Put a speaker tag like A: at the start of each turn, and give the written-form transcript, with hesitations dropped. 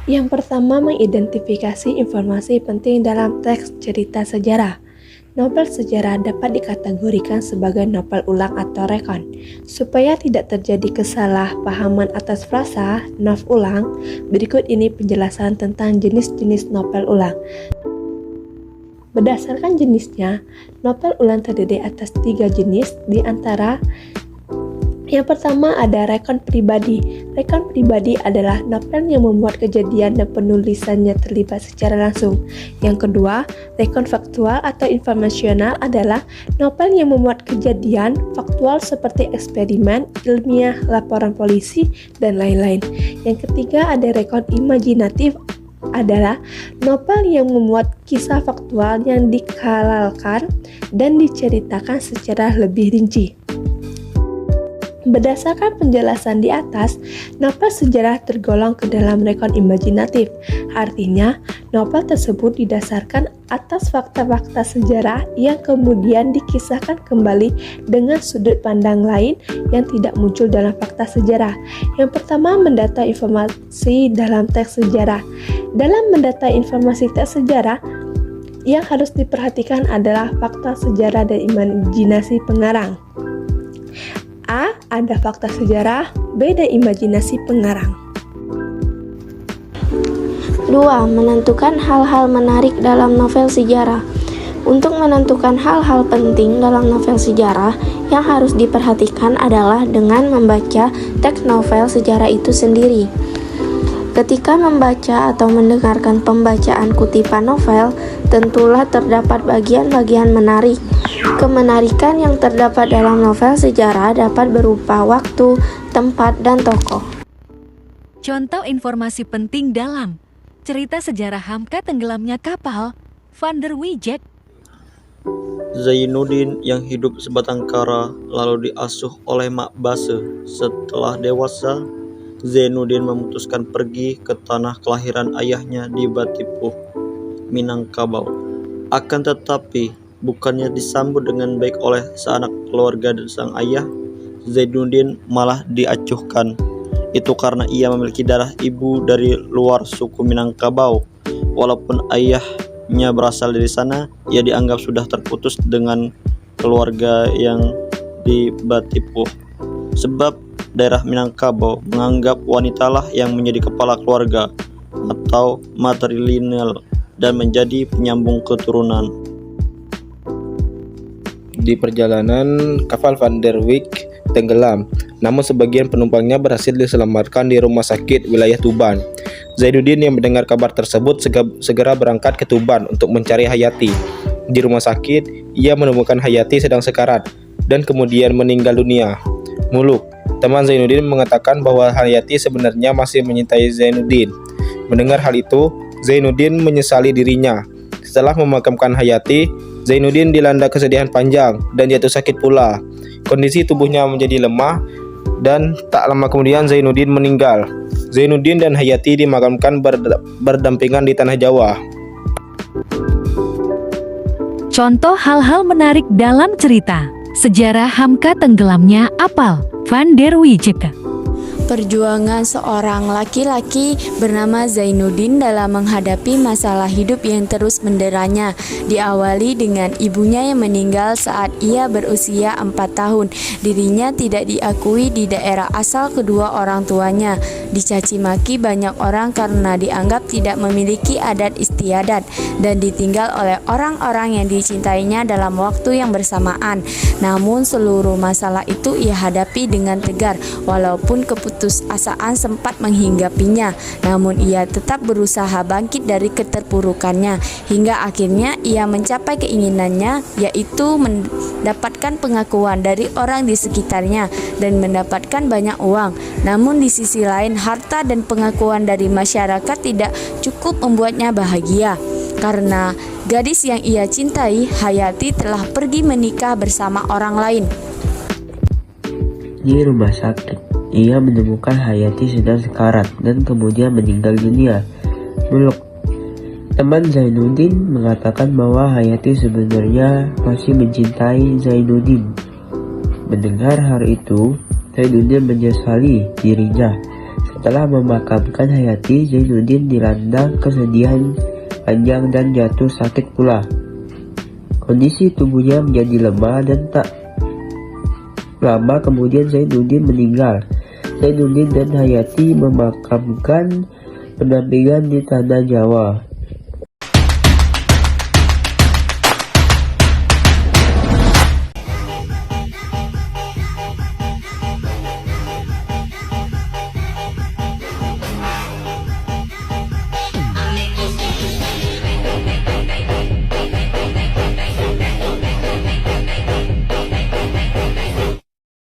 A: Yang pertama, mengidentifikasi informasi penting dalam teks cerita sejarah. Novel sejarah dapat dikategorikan sebagai novel ulang atau rekon. Supaya tidak terjadi kesalahpahaman atas frasa novel ulang, berikut ini penjelasan tentang jenis-jenis novel ulang. Berdasarkan jenisnya, novel ulang terdiri atas 3 jenis, di antara yang pertama ada rekon pribadi. Rekon pribadi adalah novel yang membuat kejadian dan penulisannya terlibat secara langsung. Yang kedua, rekon faktual atau informasional adalah novel yang memuat kejadian faktual seperti eksperimen, ilmiah, laporan polisi, dan lain-lain. Yang ketiga ada rekon imajinatif adalah novel yang memuat kisah faktual yang dikalalkan dan diceritakan secara lebih rinci. Berdasarkan penjelasan di atas, novel sejarah tergolong ke dalam rekon imajinatif. Artinya, novel tersebut didasarkan atas fakta-fakta sejarah yang kemudian dikisahkan kembali dengan sudut pandang lain yang tidak muncul dalam fakta sejarah. Yang pertama, mendata informasi dalam teks sejarah. Dalam mendata informasi teks sejarah, yang harus diperhatikan adalah fakta sejarah dan imajinasi pengarang. A. Ada fakta sejarah, B. Dan imajinasi pengarang.
B: 2. Menentukan hal-hal menarik dalam novel sejarah. Untuk menentukan hal-hal penting dalam novel sejarah, yang harus diperhatikan adalah dengan membaca teks novel sejarah itu sendiri. Ketika membaca atau mendengarkan pembacaan kutipan novel, tentulah terdapat bagian-bagian menarik. Kemenarikan yang terdapat dalam novel sejarah dapat berupa waktu, tempat, dan tokoh.
C: Contoh informasi penting dalam cerita sejarah Hamka tenggelamnya kapal Van der Wijk.
D: Zainuddin yang hidup sebatang kara lalu diasuh oleh Mak Base. Setelah dewasa, Zainuddin memutuskan pergi ke tanah kelahiran ayahnya di Batipuh, Minangkabau. Akan tetapi, bukannya disambut dengan baik oleh seanak keluarga dan sang ayah, Zainuddin malah diacuhkan. Itu karena ia memiliki darah ibu dari luar suku Minangkabau. Walaupun ayahnya berasal dari sana, ia dianggap sudah terputus dengan keluarga yang di Batipuh. Sebab daerah Minangkabau menganggap wanitalah yang menjadi kepala keluarga atau matrilineal dan menjadi penyambung keturunan.
E: Di perjalanan, kapal Van der Wijk tenggelam, namun sebagian penumpangnya berhasil diselamatkan di rumah sakit wilayah Tuban. Zainuddin yang mendengar kabar tersebut segera berangkat ke Tuban untuk mencari Hayati. Di rumah sakit, ia menemukan Hayati sedang sekarat dan kemudian meninggal dunia. Muluk, teman Zainuddin, mengatakan bahwa Hayati sebenarnya masih menyintai Zainuddin. Mendengar hal itu, Zainuddin menyesali dirinya. Setelah memakamkan Hayati, Zainuddin dilanda kesedihan panjang dan jatuh sakit pula. Kondisi tubuhnya menjadi lemah dan tak lama kemudian Zainuddin meninggal. Zainuddin dan Hayati dimakamkan berdampingan di tanah Jawa.
C: Contoh hal-hal menarik dalam cerita sejarah Hamka tenggelamnya kapal Van der Wijk.
F: Perjuangan seorang laki-laki bernama Zainuddin dalam menghadapi masalah hidup yang terus menderanya diawali dengan ibunya yang meninggal saat ia berusia 4 tahun. Dirinya tidak diakui di daerah asal kedua orang tuanya. Dicaci maki banyak orang karena dianggap tidak memiliki adat istiadat dan ditinggal oleh orang-orang yang dicintainya dalam waktu yang bersamaan. Namun seluruh masalah itu ia hadapi dengan tegar walaupun keputusasaan sempat menghinggapinya, namun ia tetap berusaha bangkit dari keterpurukannya hingga akhirnya ia mencapai keinginannya, yaitu mendapatkan pengakuan dari orang di sekitarnya dan mendapatkan banyak uang. Namun di sisi lain, harta dan pengakuan dari masyarakat tidak cukup membuatnya bahagia. Karena gadis yang ia cintai, Hayati, telah pergi menikah bersama orang lain.
G: Di rumah sakit, ia menemukan Hayati sedang sekarat dan kemudian meninggal dunia. Muluk, teman Zainuddin, mengatakan bahwa Hayati sebenarnya masih mencintai Zainuddin. Mendengar hal itu, Zainuddin menyesali dirinya. Setelah memakamkan Hayati, Zainuddin dilanda kesedihan panjang dan jatuh sakit pula. Kondisi tubuhnya menjadi lemah dan tak lama kemudian Zainuddin meninggal. Zainuddin dan Hayati memakamkan pendampingan di tanah Jawa.